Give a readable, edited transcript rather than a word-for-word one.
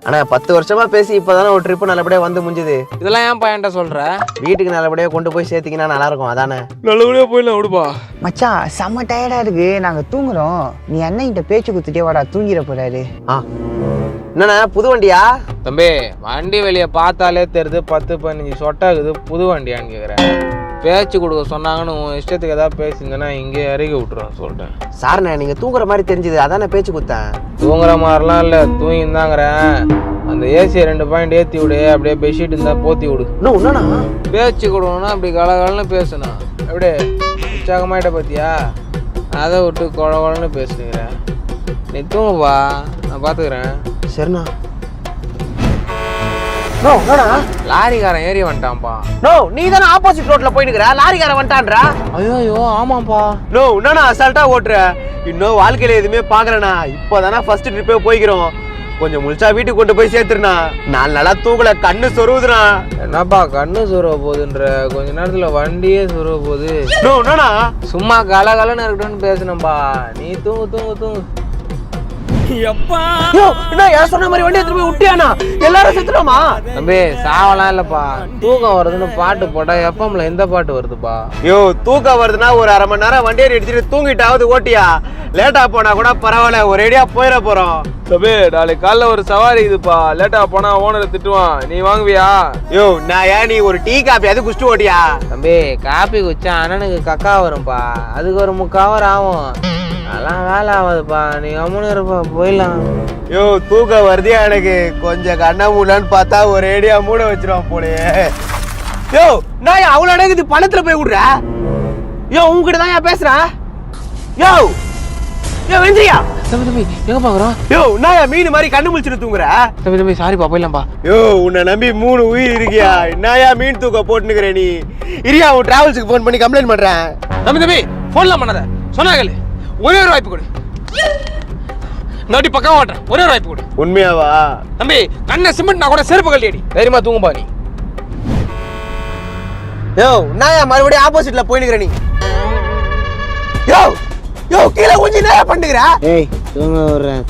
ஆனா 10 வருஷமா பேசி இப்பதானே ஒரு ட்ரிப் நல்லபடியா வந்து முடிஞ்சுது. இதெல்லாம் ஏன் பையன்ட்ட சொல்ற? வீட்டுக்கு நல்லபடியா கொண்டு போய் சேர்த்தீங்கன்னா நல்லா இருக்கும். அதானே நல்லபடியா போயிடலாம் விடுப்பா. மச்சான் செம்ம டயர்டா இருக்கு, நாங்க தூங்குறோம். நீ அண்ணன்கிட்ட பேச்சு குத்துட்டே வாடா, தூங்கிட போறாரு. என்னண்ணா புது வண்டியா? தம்பி வண்டி வெளியே பார்த்தாலே தெரியுது 10-15 சொட்டாக்குது. புது வண்டியான்னு கேட்குறேன். பேச்சு கொடுக்க சொன்னாங்கன்னு உன் இஷ்டத்துக்கு ஏதாவது பேசியிருந்தேன்னா இங்கே இறக்கி விட்டுருவேன் சொல்லிட்டேன். சார்ண்ணே நீங்க தூங்குற மாதிரி தெரிஞ்சுது, அதானே பேச்சு குத்தேன். தூங்குற மாதிரிலாம் இல்லை, தூங்கிந்தாங்கிறேன். அந்த ஏசியை 2 பாயிண்ட் ஏற்றி விடு, அப்படியே பெட்ஷீட் இருந்தால் போற்றி விடு. என்னண்ணா பேச்சு கொடுக்கணும்னா அப்படி கலகலன்னு பேசணும். அப்படியே உற்சாகமாயிட்ட பார்த்தியா, அதை விட்டு குழன்னு பேசுகிறேன். நீ தூங்குப்பா, நான் பார்த்துக்கிறேன். சரிண்ணா. லாரிக்காரன் ஏறி வந்துட்டான்ப்பா. நீ தானே ஆப்போசிட் ரோட்ல போயிட்டு லாரிக்காரன் வந்துட்டான்றா? ஐயோ ஆமாப்பா. என்னண்ணா அசால்ட்டா ஓட்டுற? இன்னும் வாழ்க்கையில எதுவுமே பாக்குறேண்ணா. இப்பதானே ஃபர்ஸ்ட் ட்ரிப்பே போய்க்கிறோம். கொஞ்சம் முழிச்சா வீட்டுக்கு கொண்டு போய் சேர்த்துருண்ணா. 4 நாளா தூக்கல, கண்ணு சொருவுதுண்ணா. என்னப்பா கண்ணு சொருவ போகுதுன்ற? கொஞ்ச நேரத்துல வண்டியே சொருவ போகுது. என்னண்ணா சும்மா கலகலன்னு இருக்கட்டும்னு பேசணும்பா. நீ தூங்கு தூங்கு தூங்கு. சொன்ன மாதிரி வண்டி எடுத்து போய் விட்டியானா? எல்லாரும் செத்துறோமா? தம்பி சாவலாம் இல்லப்பா. தூக்கம் வருதுன்னு பாட்டு போட்டா எப்பம்ல இந்த பாட்டு வருதுப்பா. தூக்கம் வருதுன்னா ஒரு அரை மணி நேரம் வண்டியை எடுத்துட்டு தூங்கிட்டாவது ஓட்டியா. லேட்டா போனா கூட பரவாயில்ல, ஒரேடியா போயிட போறோம். தம்பி நாளைக்கு காலைல ஒரு சவாரி இதுப்பா. லேட்டா போனா ஓனரை திட்டுவான். நீ வாங்குவியா? நான் ஏன் நீ ஒரு டீ காப்பி அது குடிச்சிட்டு ஓட்டியா? தம்பி காப்பி குடிச்சா அண்ணனுக்கு கக்கா வரும்பா. அதுக்கு ஒரு 3/4 hour ஆகும். அதெல்லாம் வேலை ஆகாதுப்பா. நீ அம்மனு இருப்பா, போயிடலாம். தூக்கம் வருதியா எனக்கு. கொஞ்சம் கண்ணா மூடலான்னு பார்த்தா ஒரேடியா மூட வச்சிருவான் போலயே. நான் அவ்வளோ எனக்கு இது பணத்துல போய் விடுற. உங்ககிட்ட தான் பேசுறேன். வெந்திரியா தம்பி எங்க பாக்குறோம்? நான் மீன் மாதிரி கண்ணு முழிச்சுட்டு தூங்குற. தம்பி சாரிப்பா, போயிடலாம்ப்பா. உன்னை நம்பி 3 உயிர் இருக்கியா? என்னயா மீன் தூக்க போட்டுக்கிற நீ? இரியா உன் டிராவல்ஸுக்கு போன் பண்ணி கம்ப்ளைண்ட் பண்றேன். தம்பி போன்லாம் பண்ணாத, சொன்னாங்களே. ஒரே ஒரு வாய்ப்பு கொடு. நோட்டி பக்கம் ஓட்டுறேன். ஒரே ஒரு வாய்ப்பு கொடு. உண்மையாவா? தம்பி கண்ணை சிமெண்ட் நான் கூட செருப்பு கழட்டி அடி. தைரியமா தூங்குப்பா நீ. நான் மறுபடியும் ஆப்போசிட்ல போயினுக்கிற நீ. கீழே கொஞ்சம் என்ன பண்ணுகிற? தூங்க விடுறேன்.